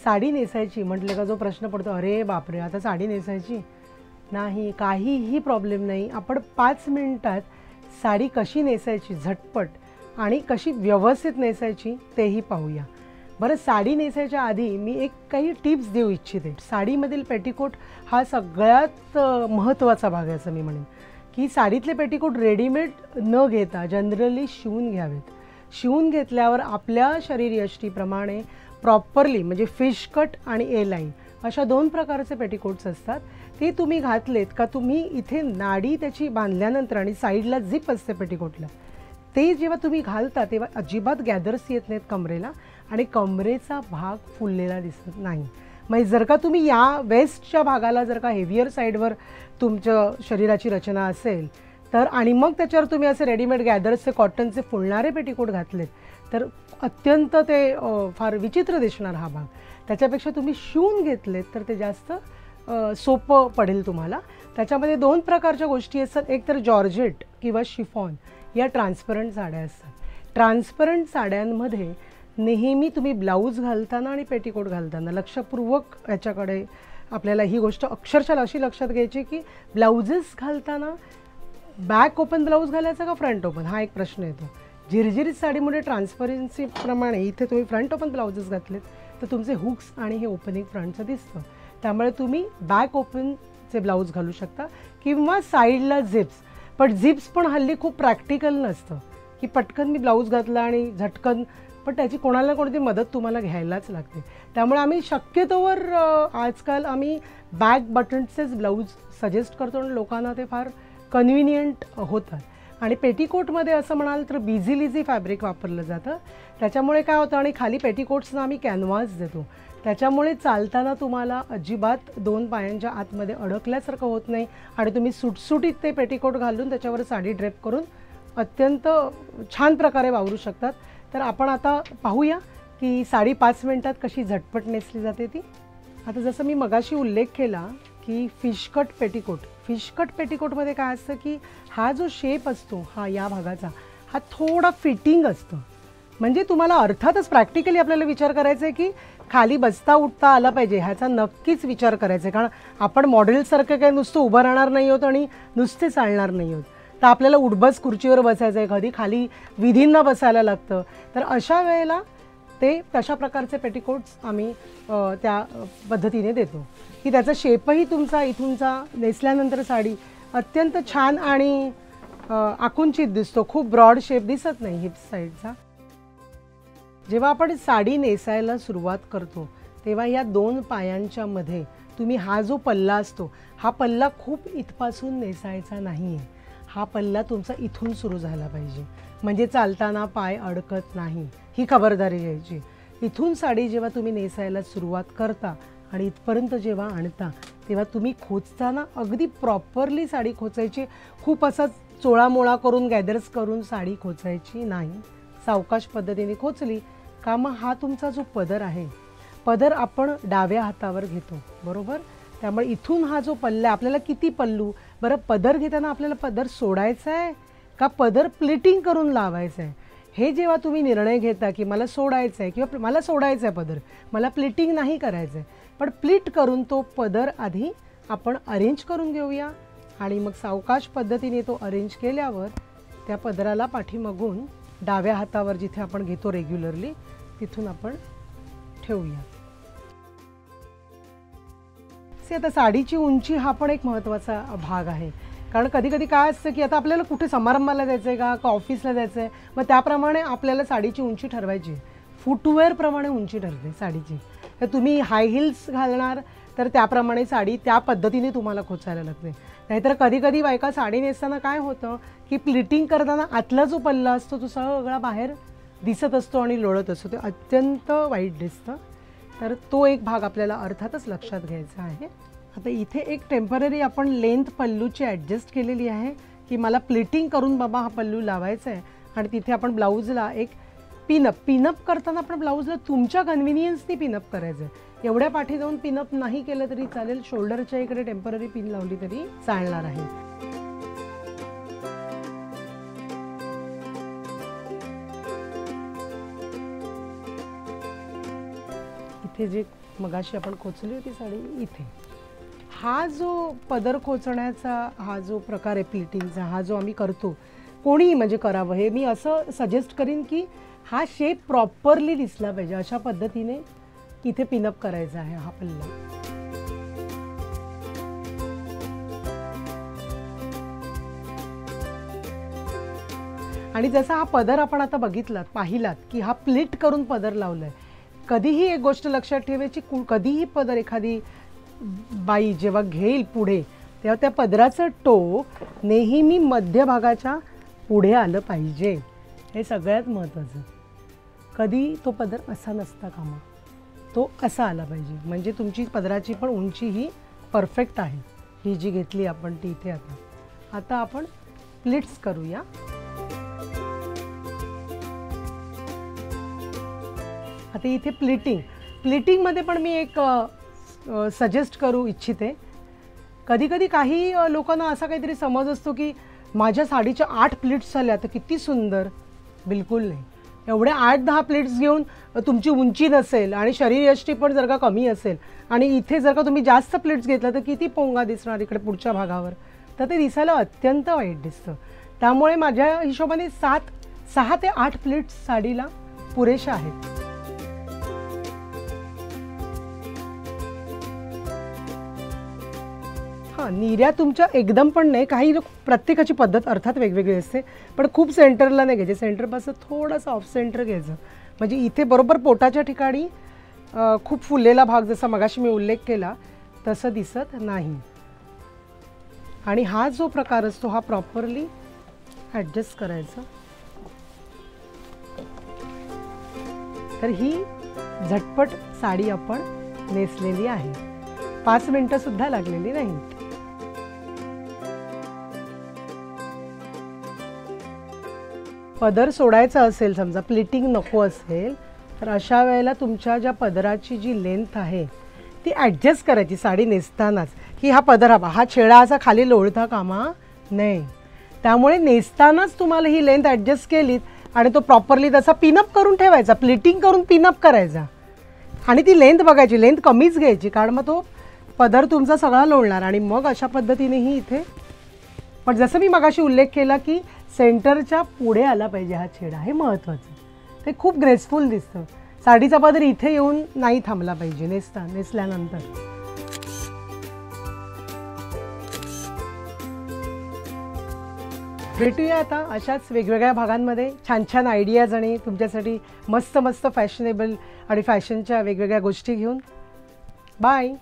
साडी नेसायची म्हटलं का जो प्रश्न पडतो, अरे बापरे आता साडी नेसायची नाही, काहीही प्रॉब्लेम नाही. आपण 5 मिनिटात साडी कशी नेसायची झटपट आणि कशी व्यवस्थित नेसायची तेही पाहूया. बरं, साडी नेसायच्या आधी मी काही टिप्स देऊ इच्छिते. साडीमधील पेटिकोट हा सगळ्यात महत्त्वाचा भाग आहे असं मी म्हणेन, की साडीतले पेटिकोट रेडीमेड न घेता जनरली शिवून घ्यावेत. शिवून घेतल्यावर आपल्या शरीरयष्टीप्रमाणे प्रॉपरली म्हणजे फिश कट आणि ए लाईन अशा 2 प्रकारचे पेटिकोट्स असतात. ते तुम्ही घातलेत का तुम्ही इथे नाडी त्याची बांधल्यानंतर आणि साईडला झिप असते पेटिकोटला, ते जेव्हा तुम्ही घालता तेव्हा अजिबात गॅदर्स येत नाहीत कमरेला आणि कमरेचा भाग फुललेला दिसत नाही. म्हणजे जर का तुम्ही या वेस्टच्या भागाला जर का हेवियर साईडवर तुमच्या शरीराची रचना असेल तर आणि मग त्याच्यावर तुम्ही असे रेडीमेड गॅदर्सचे कॉटनचे फुलणारे पेटिकोट घातलेत तर अत्यंत ते फार विचित्र दिसणार हा भाग. त्याच्यापेक्षा तुम्ही शिवून घेतलेत तर ते जास्त सोपं पडेल तुम्हाला. त्याच्यामध्ये 2 प्रकारच्या गोष्टी असतात. एक तर जॉर्जेट किंवा शिफॉन या ट्रान्सपरंट साड्या असतात. ट्रान्सपरंट साड्यांमध्ये नेहमी तुम्ही ब्लाऊज घालताना आणि पेटिकोट घालताना लक्षपूर्वक याच्याकडे आपल्याला ही गोष्ट अक्षरशः अशी लक्षात घ्यायची की ब्लाउजेस घालताना बॅक ओपन ब्लाऊज घालायचा का फ्रंट ओपन हा एक प्रश्न येतो. झिरझिरीत साडीमुळे ट्रान्सपरन्सीप्रमाणे इथे तुम्ही फ्रंट ओपन ब्लाउजेस घातलेत तर तुमचे हुक्स आणि हे ओपनिंग फ्रंटचं दिसतं. त्यामुळे तुम्ही बॅक ओपनचे ब्लाऊज घालू शकता किंवा साईडला झिप्स. पण झिप्स पण हल्ली खूप प्रॅक्टिकल नसतं की पटकन मी ब्लाऊज घातला आणि झटकन, पण त्याची कोणाला कोणती मदत तुम्हाला घ्यायलाच लागते. त्यामुळे आम्ही शक्यतोवर आजकाल आम्ही बॅक बटन्सचेच ब्लाऊज सजेस्ट करतो आणि लोकांना ते फार कन्व्हिनियंट होतात. आणि पेटिकोटमध्ये असं म्हणाल तर बिझी फॅब्रिक वापरलं जातं. त्याच्यामुळे काय होतं आणि खाली पेटिकोट्सना आम्ही कॅनव्हास देतो. त्याच्यामुळे चालताना तुम्हाला अजिबात 2 पायांच्या आतमध्ये अडकल्यासारखं होत नाही आणि तुम्ही सुटसुटीत ते पेटिकोट घालून त्याच्यावर साडी ड्रेप करून अत्यंत छान प्रकारे वावरू शकतात. तर आपण आता पाहूया की साडी 5 मिनिटात कशी झटपट नेसली जाते ती. आता जसं मी मगाशी उल्लेख केला की फिशकट पेटिकोटमध्ये काय असतं की हा जो शेप असतो हा या भागाचा हा थोडा फिटिंग असतं. म्हणजे तुम्हाला अर्थातच प्रॅक्टिकली आपल्याला विचार करायचा आहे की खाली बसता उठता आला पाहिजे ह्याचा नक्कीच विचार करायचा आहे. कारण आपण मॉडेलसारखं काही नुसतं उभं राहणार नाही आहोत आणि नुसते चालणार नाही आहोत. तर आपल्याला उठबस खुर्चीवर बसायचं आहे, कधी खाली विधींना बसायला लागतं. तर अशा वेळेला ते तशा प्रकारचे पेटिकोट्स आम्ही त्या पद्धतीने देतो की त्याचा शेपही तुमचा इथूनचा नेसल्यानंतर साडी अत्यंत छान आणि आकुंचित दिसतो. खूप ब्रॉड शेप दिसत नाही हिप्स साईडचा. जेव्हा आपण साडी नेसायला सुरुवात करतो तेव्हा या 2 पायांच्या मध्ये तुम्ही हा जो पल्ला असतो हा पल्ला खूप इथपासून नेसायचा नाही आहे. हा पल्ला तुमचा इथून सुरू झाला पाहिजे म्हणजे चालताना पाय अडकत नाही, ही खबरदारी घ्यायची. इथून साडी जेव्हा तुम्ही नेसायला सुरुवात करता आणि इथपर्यंत जेव्हा आणता तेव्हा तुम्ही खोचताना अगदी प्रॉपरली साडी खोचायची. खूप असा चोळामोळा करून गॅदर्स करून साडी खोचायची नाही. सावकाश पद्धतीने खोचली का मग हा तुमचा जो पदर आहे पदर आपण डाव्या हातावर घेतो बरोबर. त्यामुळे इथून हा जो पल्ला आपल्याला किती पल्लू बरं पदर घेताना आपल्याला पदर सोडायचा आहे का पदर प्लिटिंग करून लावायचं आहे हे जेव्हा तुम्ही निर्णय घेता की मला सोडायचं आहे किंवा मला सोडायचं आहे पदर, मला प्लिटिंग नाही करायचं आहे, पण प्लिट करून तो पदर आधी आपण अरेंज करून घेऊया आणि मग सावकाश पद्धतीने तो अरेंज केल्यावर त्या पदराला पाठीमागून डाव्या हातावर जिथे आपण घेतो रेग्युलरली तिथून आपण ठेवूया. आता साडीची उंची हा पण एक महत्त्वाचा भाग आहे. कारण कधी कधी काय असतं की आता आपल्याला कुठे समारंभाला जायचं आहे का ऑफिसला जायचं आहे, मग त्याप्रमाणे आपल्याला साडीची उंची ठरवायची. फुटवेअरप्रमाणे उंची ठरते साडीची. तर तुम्ही हाय हिल्स घालणार तर त्याप्रमाणे साडी त्या पद्धतीने तुम्हाला खोचायला लागते. नाहीतर कधी कधी बायका साडी नेसताना काय होतं की प्लिटिंग करताना आतला जो पल्ला असतो तो सगळा बाहेर दिसत असतो आणि लोळत असतो, ते अत्यंत वाईट दिसतं. तर तो एक भाग आपल्याला अर्थातच लक्षात घ्यायचा आहे. आता इथे एक टेम्पररी आपण लेंथ पल्लूची ॲडजस्ट केलेली आहे की मला प्लिटिंग करून बाबा हा पल्लू लावायचा आहे आणि तिथे आपण ब्लाऊजला एक पिनअप करताना आपण ब्लाऊजला तुमच्या कन्व्हिनियन्सनी पिनअप करायचं आहे. एवढ्या पाठी जाऊन पिनअप नाही केलं तरी चालेल, शोल्डरच्या इकडे टेम्पररी पिन लावली तरी चालणार आहे. इथे जे मगाशी आपण खोचली होती साडी इथे, हा जो पदर खोचण्याचा हा जो प्रकार आहे प्लिटिंगचा, हा जो आम्ही करतो, कोणीही म्हणजे करावं, हे मी असं सजेस्ट करीन की हा शेप प्रॉपरली दिसला पाहिजे, अशा पद्धतीने इथे पिनअप करायचा आहे हा पल्ला. आणि जसा हा पदर आपण आता बघितलात, पाहिलात की हा प्लिट करून पदर लावलाय. कधीही एक गोष्ट लक्षात ठेवायची, कधीही पदर एखादी बाई जेव्हा घेईल पुढे, तेव्हा त्या पदराचं टोक नेहमी मध्यभागाच्या पुढे आलं पाहिजे. हे सगळ्यात महत्त्वाचं. कधी तो पदर असा नसता कामा, तो असा आला पाहिजे. म्हणजे तुमची पदराची पण उंची ही परफेक्ट आहे. ही जी घेतली आपण ती इथे. आता आपण प्लिट्स करूया. आता इथे प्लिटिंगमध्ये पण मी एक सजेस्ट करू इच्छिते. कधी कधी काही लोकांना असा काहीतरी समज असतो की माझ्या साडीच्या 8 प्लिट्स झाल्या तर किती सुंदर. बिलकुल नाही. एवढे 8-10 प्लिट्स घेऊन तुमची उंची नसेल आणि शरीरयष्टी पण जर का कमी असेल आणि इथे जर का तुम्ही जास्त प्लिट्स घेतला तर किती पोंगा दिसणार इकडे पुढच्या भागावर, तर ते दिसायला अत्यंत वाईट दिसतं. त्यामुळे माझ्या हिशोबाने 6 ते 8 प्लिट्स साडीला पुरेशा आहेत. हां, निर्या तुमच्या एकदम पण नाही. काही लोक, प्रत्येकाची पद्धत अर्थात वेगवेगळी असते, पण खूप सेंटरला नाही घ्यायचे. सेंटरपासून थोडंसं ऑफ सेंटर घ्यायचं. म्हणजे इथे बरोबर पोटाच्या ठिकाणी खूप फुललेला भाग जसा मगाशी मी उल्लेख केला तसं दिसत नाही. आणि हा जो प्रकार असतो हा प्रॉपरली ॲडजस्ट करायचा. तर ही झटपट साडी आपण नेसलेली आहे. 5 मिनिटं सुद्धा लागलेली नाहीत. पदर सोडायचा असेल, समजा प्लिटिंग नको असेल, तर अशा वेळेला तुमच्या ज्या पदराची जी लेंथ आहे ती ॲडजस्ट करायची साडी नेसतानाच. की हा पदर हवा, हा छेडा असा खाली लोळता कामा नाही. त्यामुळे नेसतानाच तुम्हाला ही लेंथ ॲडजस्ट केलीत आणि तो प्रॉपरली तसा पिनअप करून ठेवायचा. प्लिटिंग करून पिनअप करायचा आणि ती लेंथ बघायची, लेंथ कमीच घ्यायची, कारण मग तो पदर तुमचा सगळा लोळणार. आणि मग अशा पद्धतीनेही इथे, पण जसं मी मगाशी उल्लेख केला की सेंटरच्या पुढे आला पाहिजे हा छेडा, हे महत्त्वाचं. ते खूप ग्रेसफुल दिसतं. साडीचा पदर इथे येऊन नाही थांबला पाहिजे नेसल्यानंतर. भेटूया आता अशाच वेगवेगळ्या भागांमध्ये छान छान आयडियाज आणि तुमच्यासाठी मस्त मस्त फॅशनेबल आणि फॅशनच्या वेगवेगळ्या गोष्टी घेऊन. बाय.